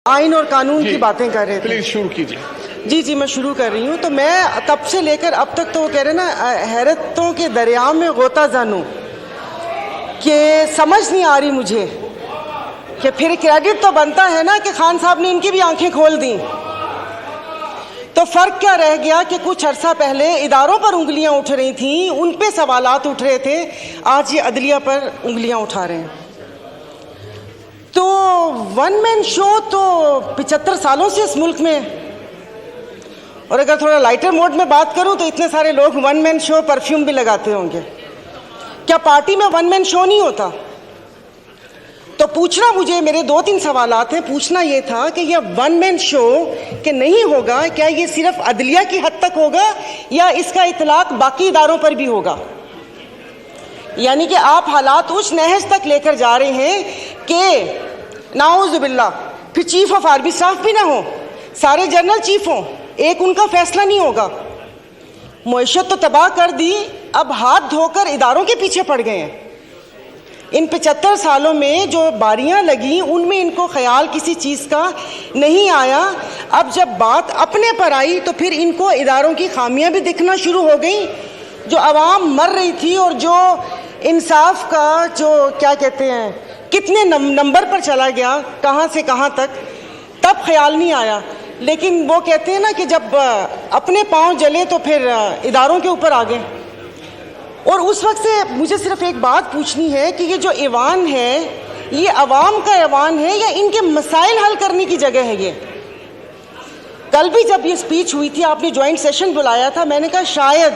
آئین اور قانون کی باتیں کر رہے تھے. پلیز شروع کیجیے. جی میں شروع کر رہی ہوں. تو میں تب سے لے کر اب تک تو وہ کہہ رہے نا حیرتوں کے دریا میں غوطہ زنوں کہ سمجھ نہیں آ رہی مجھے کہ پھر کریڈٹ تو بنتا ہے نا کہ خان صاحب نے ان کی بھی آنکھیں کھول دیں. تو فرق کیا رہ گیا کہ کچھ عرصہ پہلے اداروں پر انگلیاں اٹھ رہی تھیں, ان پہ سوالات اٹھ رہے تھے, آج یہ عدلیہ پر انگلیاں اٹھا رہے ہیں. تو ون مین شو تو 75 سالوں سے اس ملک میں, اور اگر تھوڑا لائٹر موڈ میں بات کروں تو اتنے سارے لوگ ون مین شو پرفیوم بھی لگاتے ہوں گے. کیا پارٹی میں ون مین شو نہیں ہوتا؟ تو پوچھنا مجھے میرے 2-3 سوالات ہیں. پوچھنا یہ تھا کہ یہ ون مین شو کہ نہیں ہوگا, کیا یہ صرف عدلیہ کی حد تک ہوگا یا اس کا اطلاق باقی اداروں پر بھی ہوگا؟ یعنی کہ آپ حالات اس نہج تک لے کر جا رہے ہیں کہ نعوذ باللہ پھر چیف آف آرمی اسٹاف بھی نہ ہو, سارے جنرل چیف ہوں, ایک ان کا فیصلہ نہیں ہوگا. معیشت تو تباہ کر دی, اب ہاتھ دھو کر اداروں کے پیچھے پڑ گئے ہیں. ان 75 سالوں میں جو باریاں لگیں ان میں ان کو خیال کسی چیز کا نہیں آیا. اب جب بات اپنے پر آئی تو پھر ان کو اداروں کی خامیاں بھی دکھنا شروع ہو گئیں. جو عوام مر رہی تھی اور جو انصاف کا جو کیا کہتے ہیں کتنے نمبر پر چلا گیا, کہاں سے کہاں تک, تب خیال نہیں آیا. لیکن وہ کہتے ہیں نا کہ جب اپنے پاؤں جلے تو پھر اداروں کے اوپر آ گئے. اور اس وقت سے مجھے صرف ایک بات پوچھنی ہے کہ یہ جو ایوان ہے یہ عوام کا ایوان ہے یا ان کے مسائل حل کرنے کی جگہ ہے؟ یہ کل بھی جب یہ سپیچ ہوئی تھی آپ نے جوائنٹ سیشن بلایا تھا, میں نے کہا شاید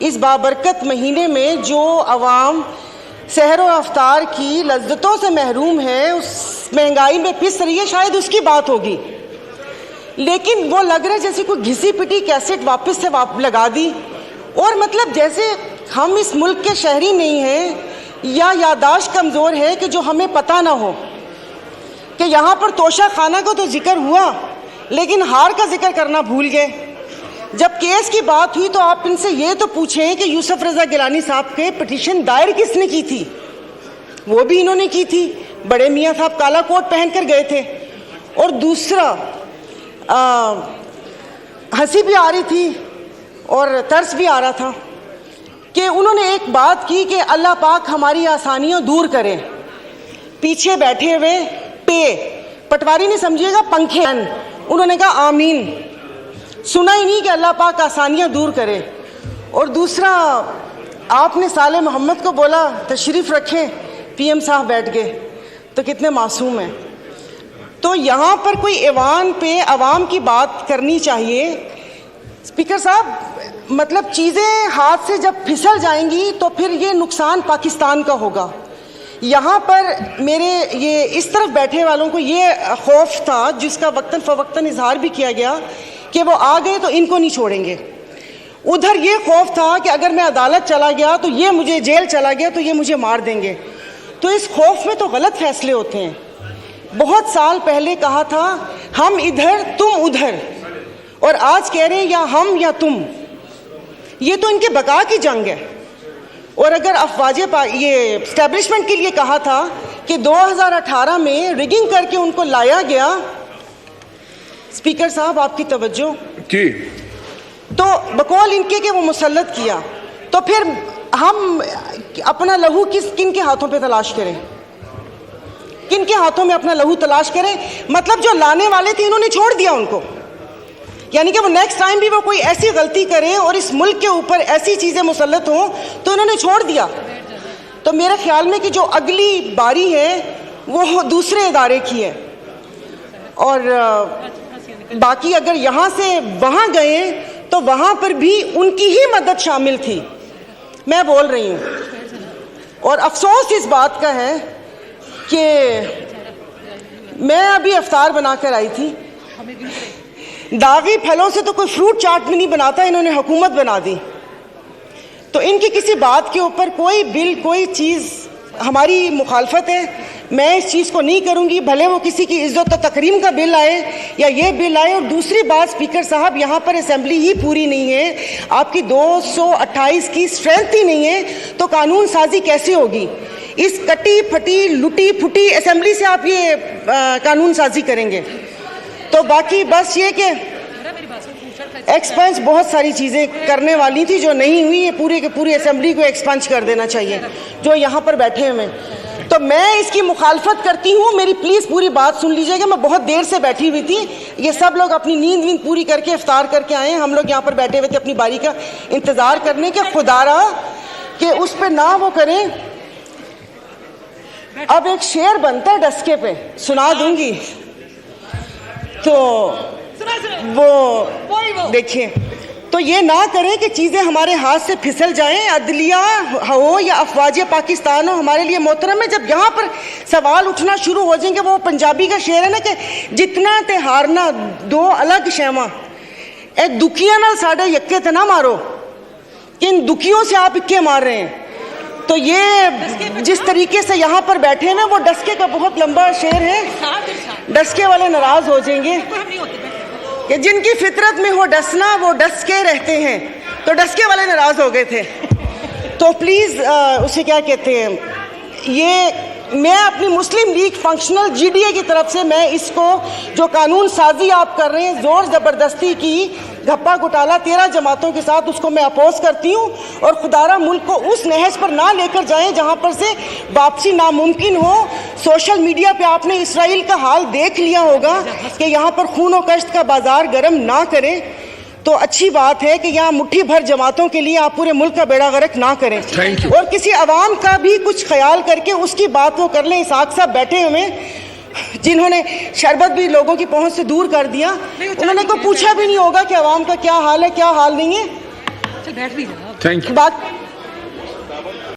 اس بابرکت مہینے میں جو عوام سحر و افطار کی لذتوں سے محروم ہے, اس مہنگائی میں پس رہی ہے, شاید اس کی بات ہوگی. لیکن وہ لگ رہا ہے جیسے کوئی گھسی پٹی کیسٹ واپس سے لگا دی, اور مطلب جیسے ہم اس ملک کے شہری نہیں ہیں یا یادداشت کمزور ہے کہ جو ہمیں پتہ نہ ہو کہ یہاں پر توشہ خانہ کا تو ذکر ہوا لیکن ہار کا ذکر کرنا بھول گئے. جب کیس کی بات ہوئی تو آپ ان سے یہ تو پوچھیں کہ یوسف رضا گیلانی صاحب کے پٹیشن دائر کس نے کی تھی؟ وہ بھی انہوں نے کی تھی. بڑے میاں صاحب کالا کوٹ پہن کر گئے تھے. اور دوسرا ہنسی بھی آ رہی تھی اور ترس بھی آ رہا تھا کہ انہوں نے ایک بات کی کہ اللہ پاک ہماری آسانیاں دور کرے. پیچھے بیٹھے ہوئے پٹواری نہیں سمجھیے گا, پنکھے, انہوں نے کہا آمین. سنا ہی نہیں کہ اللہ پاک آسانیاں دور کرے. اور دوسرا آپ نے صالح محمد کو بولا تشریف رکھیں, پی ایم صاحب بیٹھ گئے. تو کتنے معصوم ہیں. تو یہاں پر کوئی ایوان پہ عوام کی بات کرنی چاہیے. اسپیکر صاحب مطلب چیزیں ہاتھ سے جب پھسل جائیں گی تو پھر یہ نقصان پاکستان کا ہوگا. یہاں پر میرے یہ اس طرف بیٹھے والوں کو یہ خوف تھا, جس کا وقتاً فوقتاً اظہار بھی کیا گیا, کہ وہ آ گئے تو ان کو نہیں چھوڑیں گے. ادھر یہ خوف تھا کہ اگر میں عدالت چلا گیا تو یہ مجھے جیل چلا گیا تو یہ مجھے مار دیں گے. تو اس خوف میں تو غلط فیصلے ہوتے ہیں. بہت سال پہلے کہا تھا ہم ادھر تم ادھر, اور آج کہہ رہے ہیں یا ہم یا تم. یہ تو ان کے بقا کی جنگ ہے. اور اگر افواج یہ اسٹیبلشمنٹ کے لیے کہا تھا کہ 2018 میں ریگنگ کر کے ان کو لایا گیا, اسپیکر صاحب آپ کی توجہ جی, تو بقول ان کے کہ وہ مسلط کیا, تو پھر ہم اپنا لہو کن کے ہاتھوں پہ تلاش کریں؟ کن کے ہاتھوں میں اپنا لہو تلاش کریں؟ مطلب جو لانے والے تھے انہوں نے چھوڑ دیا ان کو. یعنی کہ وہ نیکسٹ ٹائم بھی وہ کوئی ایسی غلطی کریں اور اس ملک کے اوپر ایسی چیزیں مسلط ہوں تو انہوں نے چھوڑ دیا. تو میرے خیال میں کہ جو اگلی باری ہے وہ دوسرے ادارے کی ہے. اور باقی اگر یہاں سے وہاں گئے تو وہاں پر بھی ان کی ہی مدد شامل تھی. میں بول رہی ہوں, اور افسوس اس بات کا ہے کہ میں ابھی افطار بنا کر آئی تھی, داغی پھلوں سے تو کوئی فروٹ چاٹ بھی نہیں بناتا, انہوں نے حکومت بنا دی. تو ان کی کسی بات کے اوپر کوئی بل کوئی چیز ہماری مخالفت ہے. میں اس چیز کو نہیں کروں گی, بھلے وہ کسی کی عزت و تکریم کا بل آئے یا یہ بل آئے. اور دوسری بات اسپیکر صاحب, یہاں پر اسمبلی ہی پوری نہیں ہے, آپ کی 228 کی اسٹرینتھ ہی نہیں ہے, تو قانون سازی کیسے ہوگی؟ اس کٹی پھٹی لٹی پھٹی اسمبلی سے آپ یہ قانون سازی کریں گے؟ تو باقی بس یہ کہ ایکسپنج بہت ساری چیزیں کرنے والی تھی جو نہیں ہوئی. یہ پورے کے پوری اسمبلی کو ایکسپنج کر دینا چاہیے جو یہاں پر بیٹھے ہوئے. تو میں اس کی مخالفت کرتی ہوں. میری پلیز پوری بات سن لیجیے گا. میں بہت دیر سے بیٹھی ہوئی تھی. یہ سب لوگ اپنی نیند پوری کر کے افطار کر کے آئے ہیں. ہم لوگ یہاں پر بیٹھے ہوئے تھے اپنی باری کا انتظار کرنے کے. خدا را کہ اس پہ نہ وہ کریں. اب ایک شعر بنتا ہے ڈسکے پہ, سنا دوں گی. تو وہ دیکھیں, تو یہ نہ کریں کہ چیزیں ہمارے ہاتھ سے پھسل جائیں. عدلیہ ہو یا افواج پاکستان ہو, ہمارے لیے محترم ہے. جب یہاں پر سوال اٹھنا شروع ہو جائیں گے, وہ پنجابی کا شعر ہے نا کہ جتنا تے ہارنا دو الگ شیواں, اے دکھیاں نال ساڈے یکے تے نہ مارو, کہ ان دکھیوں سے آپ اکے مار رہے ہیں. تو یہ جس طریقے سے یہاں پر بیٹھے ہیں وہ ڈسکے کا بہت لمبا شعر ہے. ڈسکے والے ناراض ہو جائیں گے کہ جن کی فطرت میں ہو ڈسنا وہ ڈس کے رہتے ہیں. تو ڈسکے والے ناراض ہو گئے تھے. تو پلیز اسے کیا کہتے ہیں, یہ میں اپنی Muslim League functional G D A کی طرف سے میں اس کو جو قانون سازی آپ کر رہے ہیں زور زبردستی کی گھپا گھٹالا 13 جماعتوں کے ساتھ, اس کو میں اپوز کرتی ہوں. اور خدارہ ملک کو اس نہج پر نہ لے کر جائیں جہاں پر سے واپسی ناممکن ہو. سوشل میڈیا پہ آپ نے اسرائیل کا حال دیکھ لیا ہوگا کہ یہاں پر خون و کشت کا بازار گرم نہ کریں. تو اچھی بات ہے کہ یہاں مٹھی بھر جماعتوں کے لیے آپ پورے ملک کا بیڑا غرق نہ کریں, اور کسی عوام کا بھی کچھ خیال کر کے اس کی بات وہ کر لیں. اسحاق صاحب بیٹھے ہوئے جنہوں نے شربت بھی لوگوں کی پہنچ سے دور کر دیا, انہوں نے کوئی پوچھا بھی نہیں ہوگا کہ عوام کا کیا حال ہے کیا حال نہیں ہے. Thank you. بات